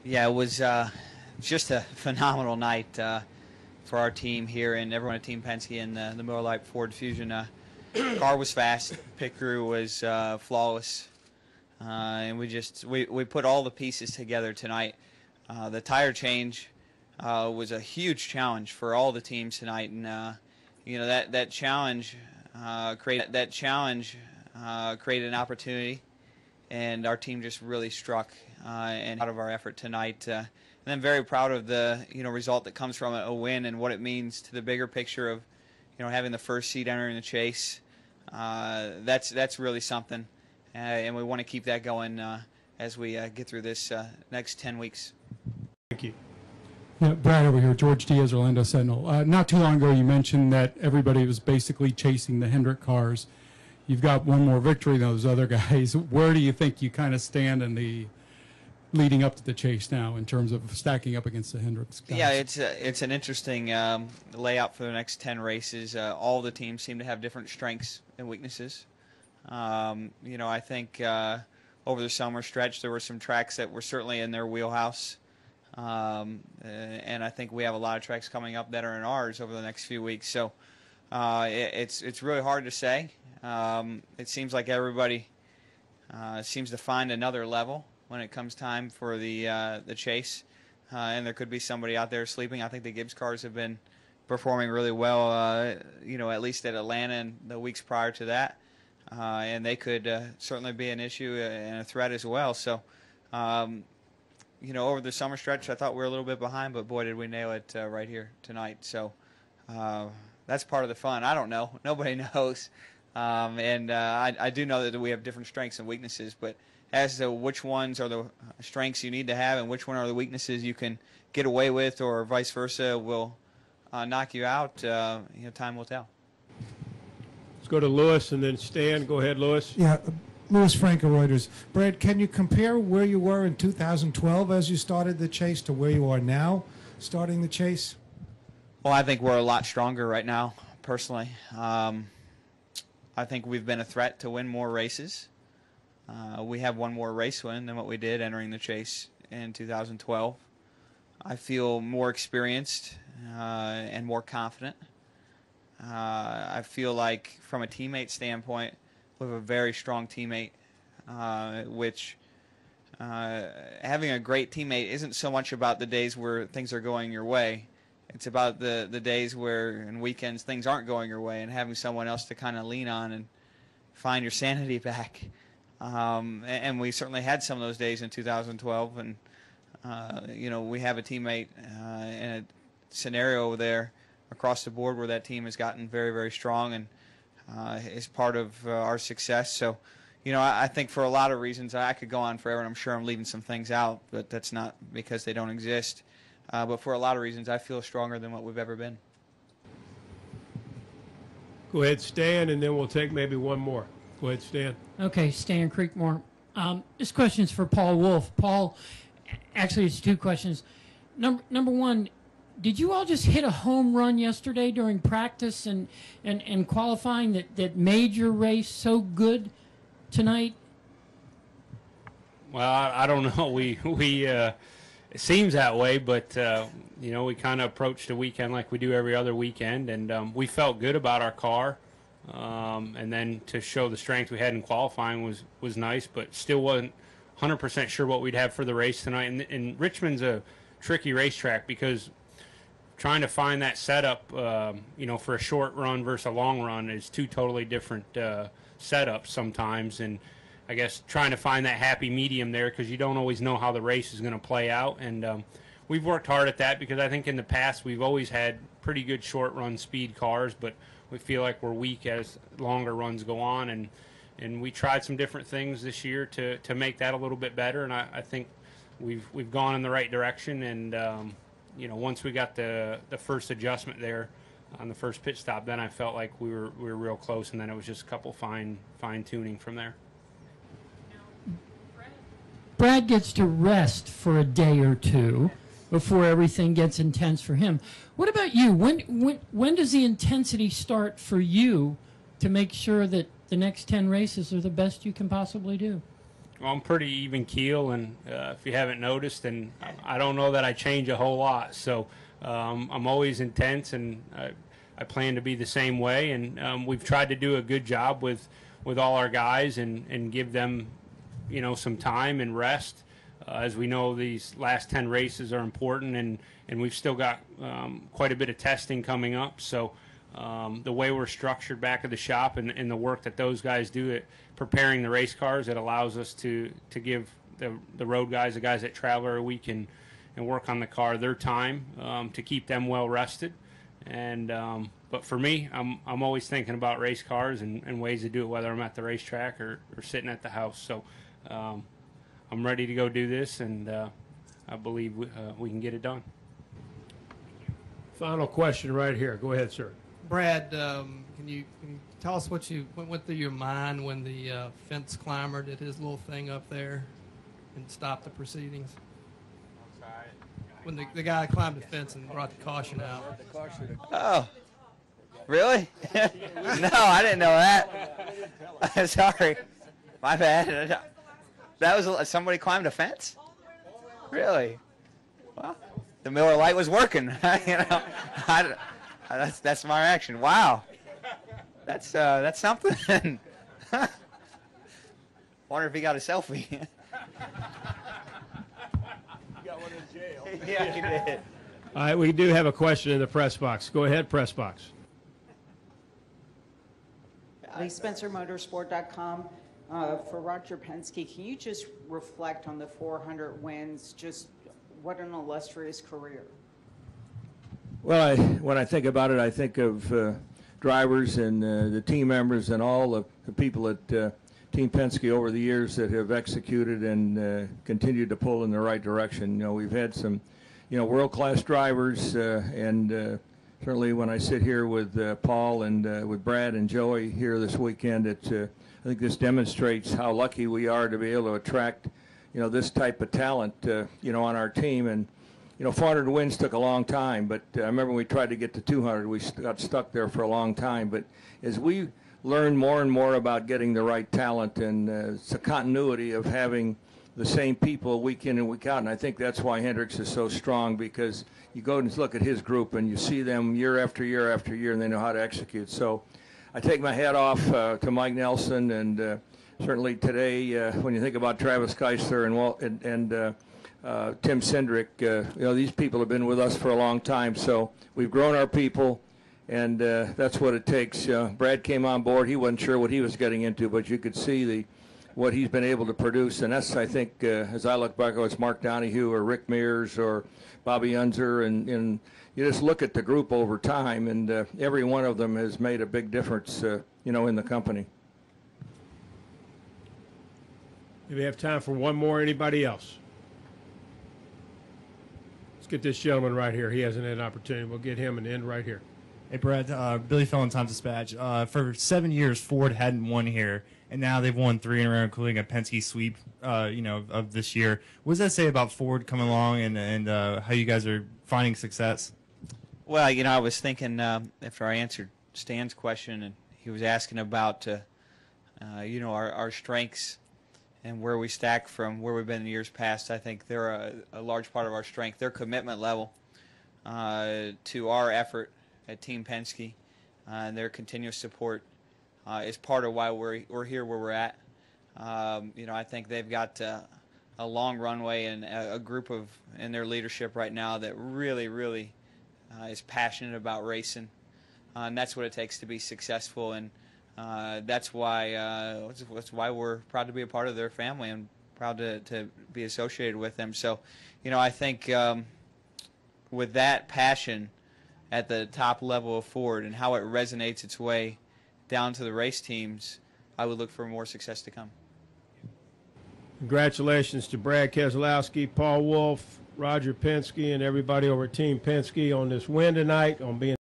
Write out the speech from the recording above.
Yeah, it was just a phenomenal night for our team here and everyone at Team Penske and the Miller Lite Ford Fusion. Car was fast, pit crew was flawless, and we put all the pieces together tonight. The tire change was a huge challenge for all the teams tonight, and that challenge created an opportunity, and our team just really struck and out of our effort tonight. And I'm very proud of the result that comes from a win and what it means to the bigger picture of having the first seed entering the chase. That's really something, and we want to keep that going as we get through this next 10 weeks. Thank you. Yeah, Brad over here, George Diaz, Orlando Sentinel. Not too long ago you mentioned that everybody was basically chasing the Hendrick cars. You've got one more victory than those other guys. Where do you think you kind of stand in the leading up to the chase now in terms of stacking up against the Hendricks guys? Yeah, it's an interesting layout for the next 10 races. All the teams seem to have different strengths and weaknesses. I think over the summer stretch there were some tracks that were certainly in their wheelhouse. And I think we have a lot of tracks coming up that are in ours over the next few weeks. So it's really hard to say. It seems like everybody seems to find another level when it comes time for the chase, and there could be somebody out there sleeping. I think the Gibbs cars have been performing really well, at least at Atlanta and the weeks prior to that, and they could certainly be an issue and a threat as well. So, over the summer stretch, I thought we were a little bit behind, but boy, did we nail it right here tonight. So that's part of the fun. I don't know. Nobody knows. I do know that we have different strengths and weaknesses, but as to which ones are the strengths you need to have and which one are the weaknesses you can get away with or vice versa will knock you out, time will tell. Let's go to Lewis and then Stan. Go ahead, Lewis. Yeah, Louis Franco, Reuters. Brad, can you compare where you were in 2012 as you started the chase to where you are now starting the chase? Well, I think we're a lot stronger right now, personally. I think we've been a threat to win more races. We have one more race win than what we did entering the chase in 2012. I feel more experienced and more confident. I feel like from a teammate standpoint, we have a very strong teammate, which having a great teammate isn't so much about the days where things are going your way. It's about the days where, in weekends, things aren't going your way and having someone else to kind of lean on and find your sanity back. And we certainly had some of those days in 2012. And, we have a teammate in a scenario there across the board where that team has gotten very, very strong and is part of our success. So, I think for a lot of reasons, I could go on forever, and I'm sure I'm leaving some things out, but that's not because they don't exist. But for a lot of reasons, I feel stronger than what we've ever been. Go ahead, Stan, and then we'll take maybe one more. Go ahead, Stan. Okay, Stan Creekmore. This question is for Paul Wolf. Paul, actually, it's two questions. Number one, did you all just hit a home run yesterday during practice and qualifying that made your race so good tonight? Well, I don't know. We it seems that way, but we kind of approached the weekend like we do every other weekend, and we felt good about our car. And then to show the strength we had in qualifying was nice, but still wasn't 100% sure what we'd have for the race tonight. And Richmond's a tricky racetrack because trying to find that setup, for a short run versus a long run is two totally different setups sometimes. And I guess trying to find that happy medium there because you don't always know how the race is going to play out. And we've worked hard at that because I think in the past we've always had pretty good short run speed cars, but we feel like we're weak as longer runs go on. And we tried some different things this year to make that a little bit better. And I think we've gone in the right direction. And, once we got the first adjustment there on the first pit stop, then I felt like we were real close. And then it was just a couple fine tuning from there. Brad gets to rest for a day or two before everything gets intense for him. What about you? When does the intensity start for you to make sure that the next 10 races are the best you can possibly do? Well, I'm pretty even keel, and if you haven't noticed, and I don't know that I change a whole lot. So I'm always intense, and I plan to be the same way. And we've tried to do a good job with all our guys and give them, you know, some time and rest. As we know, these last 10 races are important, and we've still got quite a bit of testing coming up. So the way we're structured back at the shop and the work that those guys do at preparing the race cars, it allows us to give the road guys, the guys that travel every week and work on the car, their time to keep them well rested. And but for me, I'm always thinking about race cars and ways to do it, whether I'm at the racetrack or sitting at the house. So I'm ready to go do this, and I believe we can get it done. Final question right here. Go ahead, sir. Brad, can you tell us what went through your mind when the fence climber did his little thing up there and stopped the proceedings? When the guy climbed the fence and brought the caution out. Oh, really? No, I didn't know that. Sorry, my bad. That was somebody climbed a fence? Really? Well, the Miller Lite was working. You know, that's my reaction. Wow, that's something. Wonder if he got a selfie. Yeah, he did. All right, we do have a question in the press box. Go ahead, press box. Lee Spencer, Motorsport.com. For Roger Penske, can you just reflect on the 400 wins? Just what an illustrious career. Well, when I think about it, I think of drivers and the team members and all the people at Team Penske over the years that have executed and continued to pull in the right direction. You know, we've had some, you know, world-class drivers, and certainly when I sit here with Paul and with Brad and Joey here this weekend, I think this demonstrates how lucky we are to be able to attract, you know, this type of talent, you know, on our team. And you know, 400 wins took a long time, but I remember when we tried to get to 200, we got stuck there for a long time. But as we learn more and more about getting the right talent, and it's a continuity of having the same people week in and week out, and I think that's why Hendricks is so strong, because you go and look at his group and you see them year after year after year, and they know how to execute. So I take my hat off to Mike Nelson, and certainly today when you think about Travis Keisler and Tim Cindric, you know, these people have been with us for a long time, so we've grown our people. And that's what it takes. Brad came on board. He wasn't sure what he was getting into, but you could see what he's been able to produce. And that's, I think, as I look back, it's Mark Donohue or Rick Mears or Bobby Unser. And you just look at the group over time, and every one of them has made a big difference, you know, in the company. Do we have time for one more? Anybody else? Let's get this gentleman right here. He hasn't had an opportunity. We'll get him and end right here. Hey, Brad, Billy Fallon, Times-Dispatch. For 7 years, Ford hadn't won here, and now they've won 3 in a row, including a Penske sweep, you know, of this year. What does that say about Ford coming along and how you guys are finding success? Well, you know, I was thinking after I answered Stan's question, and he was asking about, you know, our strengths and where we stack from where we've been in years past. I think they're a large part of our strength. Their commitment level to our effort at Team Penske, and their continuous support is part of why we're here where we're at. You know, I think they've got a long runway and a group in their leadership right now that really is passionate about racing, and that's what it takes to be successful. And that's why we're proud to be a part of their family and proud to be associated with them. So, you know, I think with that passion at the top level of Ford and how it resonates its way down to the race teams, I would look for more success to come. Congratulations to Brad Keselowski, Paul Wolf, Roger Penske, and everybody over at Team Penske on this win tonight, on being